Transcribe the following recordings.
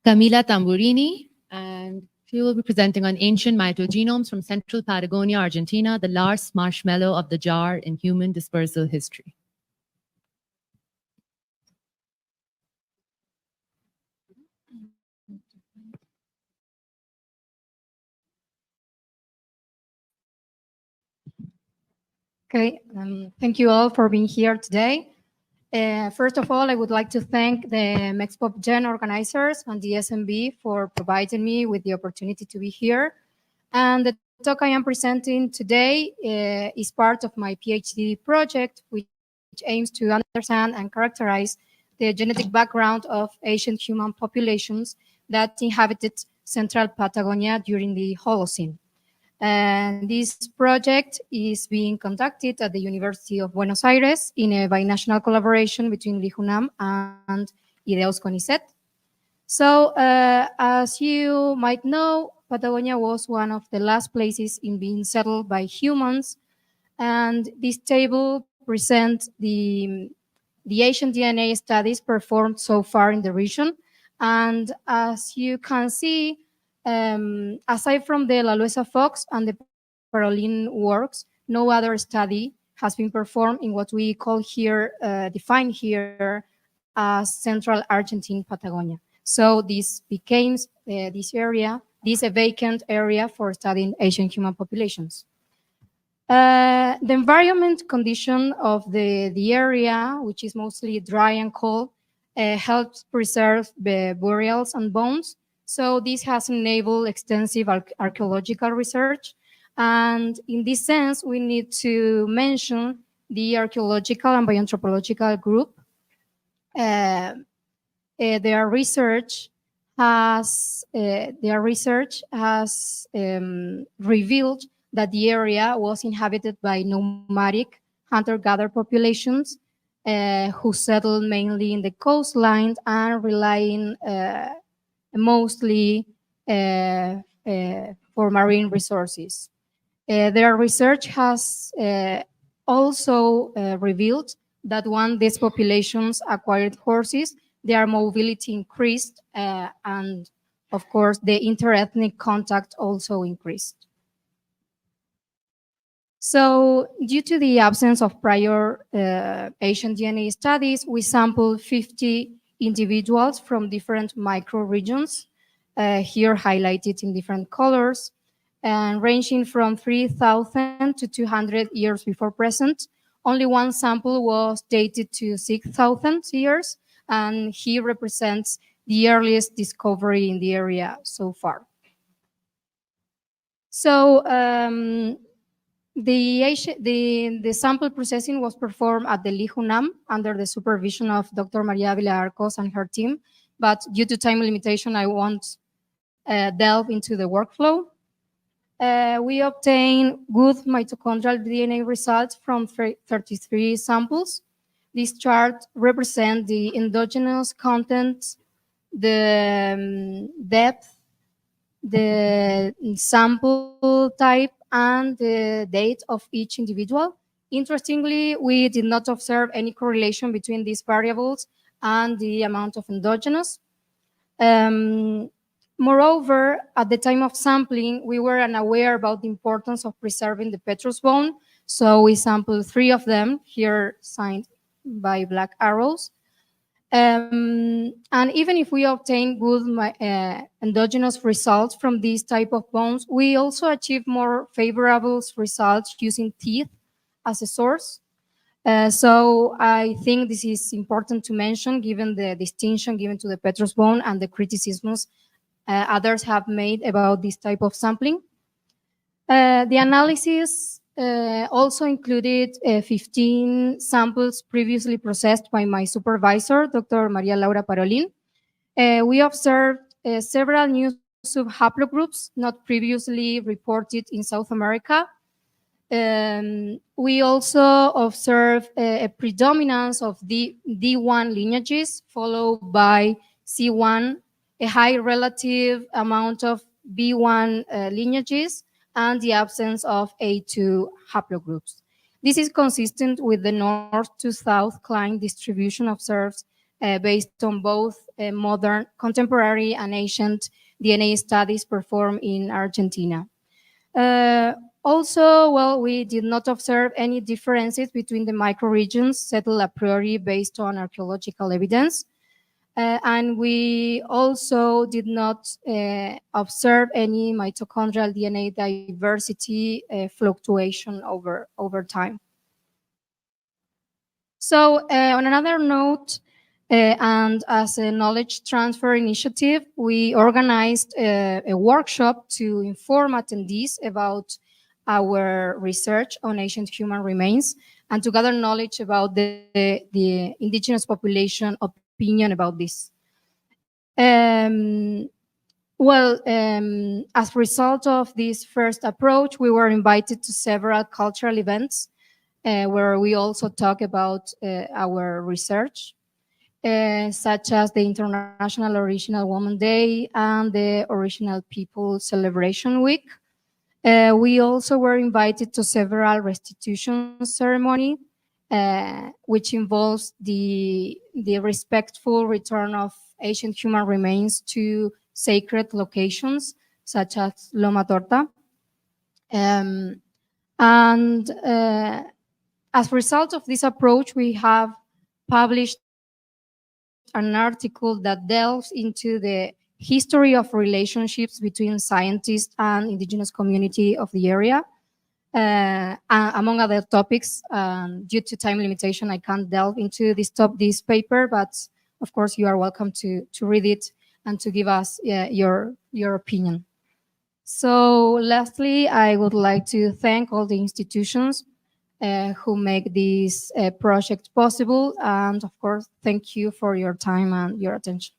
Camila Tamburrini, and she will be presenting on ancient mitogenomes from central Patagonia, Argentina, the last marshmallow of the jar in human dispersal history. Okay, thank you all for being here today. First of all, I would like to thank the MEXPOP Gen organizers and the SMB for providing me with the opportunity to be here. And the talk I am presenting today is part of my PhD project, which aims to understand and characterize the genetic background of ancient human populations that inhabited central Patagonia during the Holocene. And this project is being conducted at the University of Buenos Aires in a binational collaboration between LIIGH-UNAM and IDEAus-CONICET. So, as you might know, Patagonia was one of the last places in being settled by humans, and this table presents the ancient DNA studies performed so far in the region. And as you can see, aside from the La Luesa Fox and the Parolin works, no other study has been performed in what we call here, define here as central Argentine Patagonia. So this became this a vacant area for studying ancient human populations. The environment condition of the area, which is mostly dry and cold, helps preserve the burials and bones. So this has enabled extensive archaeological research. And in this sense, we need to mention the archaeological and bioanthropological group. Their research has revealed that the area was inhabited by nomadic hunter-gatherer populations who settled mainly in the coastline and relying mostly for marine resources. Their research has also revealed that when these populations acquired horses, their mobility increased, and of course, the interethnic contact also increased. So, due to the absence of prior ancient DNA studies, we sampled 50 individuals from different microregions, here highlighted in different colors, and ranging from 3,000 to 200 years before present. Only one sample was dated to 6,000 years, and he represents the earliest discovery in the area so far. So the sample processing was performed at the LIIGH-UNAM under the supervision of Dr. Maria Villarcos and her team, but due to time limitation, I won't delve into the workflow. We obtained good mitochondrial DNA results from 33 samples. This chart represents the endogenous content, the depth, the sample type, and the date of each individual. Interestingly, we did not observe any correlation between these variables and the amount of endogenous. Moreover, at the time of sampling, we were unaware about the importance of preserving the petrous bone, so we sampled 3 of them, here signed by black arrows. And even if we obtain good endogenous results from these type of bones, we also achieve more favorable results using teeth as a source. So I think this is important to mention given the distinction given to the petrous bone and the criticisms others have made about this type of sampling. The analysis also included 15 samples previously processed by my supervisor, Dr. Maria Laura Parolin. We observed several new subhaplogroups not previously reported in South America. We also observed a predominance of D1 lineages followed by C1, a high relative amount of B1 lineages, and the absence of A2 haplogroups. This is consistent with the north to south cline distribution observed based on both modern, contemporary, and ancient DNA studies performed in Argentina. Also, well, we did not observe any differences between the microregions settled a priori based on archaeological evidence. And we also did not observe any mitochondrial DNA diversity fluctuation over time. So on another note, and as a knowledge transfer initiative, we organized a workshop to inform attendees about our research on ancient human remains and to gather knowledge about the indigenous population opinion about this. As a result of this first approach, we were invited to several cultural events where we also talk about our research, such as the International Original Woman Day and the Original People Celebration Week. We also were invited to several restitution ceremony, which involves the respectful return of ancient human remains to sacred locations, such as Loma Torta. As a result of this approach, we have published an article that delves into the history of relationships between scientists and indigenous community of the area. Among other topics, due to time limitation, I can't delve into this paper, but of course you are welcome to read it and to give us your opinion. So lastly, I would like to thank all the institutions who make this project possible. And of course, thank you for your time and your attention.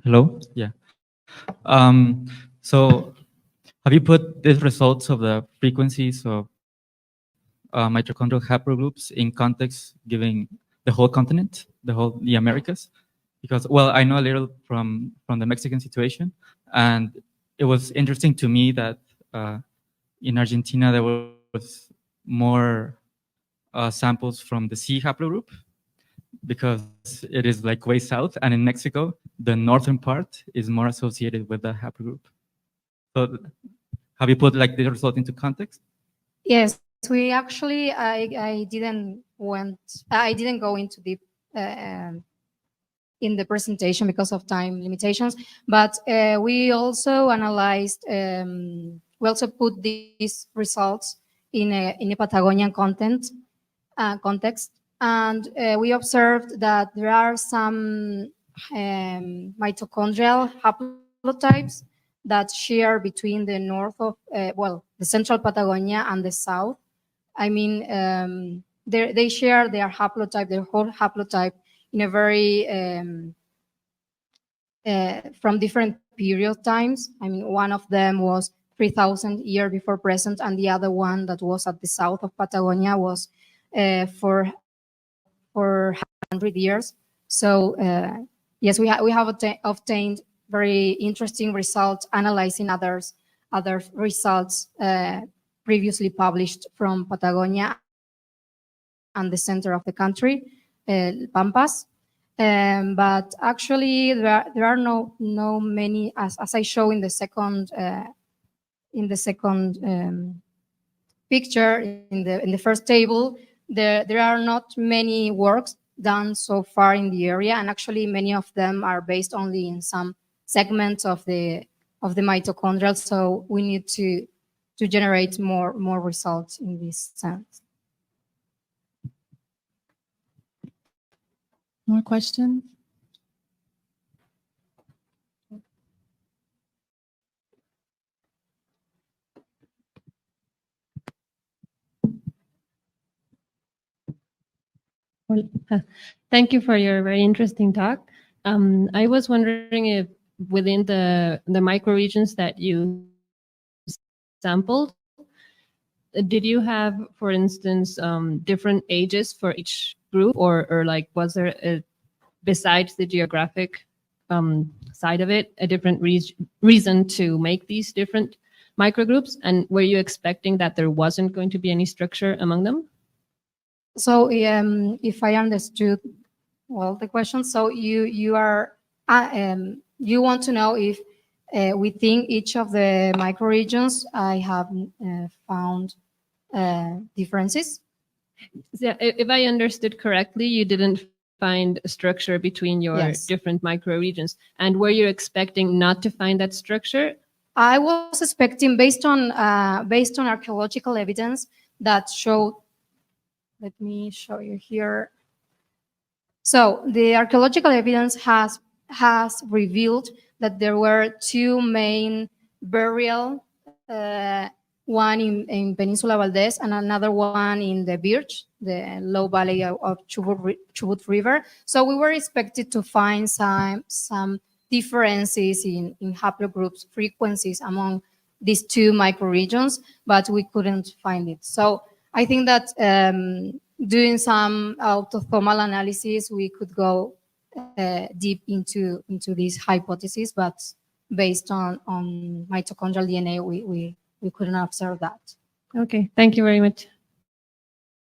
Hello? Yeah. So have you put these results of the frequencies of mitochondrial haplogroups in context, giving the whole continent, the Americas? Because, well, I know a little from the Mexican situation, and it was interesting to me that in Argentina there was more samples from the C haplogroup, because it is like way south, and in Mexico, the northern part is more associated with the haplogroup. So have you put like the result into context? Yes, we actually, I didn't go into deep in the presentation because of time limitations, but we also analyzed, we also put these results in a Patagonian context, and we observed that there are some mitochondrial haplotypes that share between the north of, the central Patagonia and the south. I mean, they share their haplotype, their whole haplotype, in a very, from different period times. I mean, one of them was 3,000 years before present, and the other one that was at the south of Patagonia was for 100 years. So yes, we have obtained very interesting results analyzing other results previously published from Patagonia and the center of the country, Pampas. But actually, there are no many, as I show in the second picture in the first table. There are not many works done so far in the area, and actually many of them are based only in some segments of the mitochondrial. So we need to generate more results in this sense. More questions? Well, thank you for your very interesting talk. I was wondering if within the microregions that you sampled, did you have, for instance, different ages for each group, or like was there besides the geographic side of it, a different reason to make these different microgroups? And were you expecting that there wasn't going to be any structure among them? So if I understood well the question, so you want to know if within each of the microregions I have found differences. Yeah, if I understood correctly, you didn't find a structure between your Yes. different microregions. And were you expecting not to find that structure? I was expecting, based on archaeological evidence that showed. Let me show you here. So the archaeological evidence has revealed that there were two main burial, one in Peninsula Valdez and another one in the Birch, the low valley of Chubut River. So we were expected to find some differences in haplogroups frequencies among these two microregions, but we couldn't find it. So I think that doing some autosomal analysis, we could go deep into these hypotheses, but based on mitochondrial DNA, we couldn't observe that. Okay, thank you very much.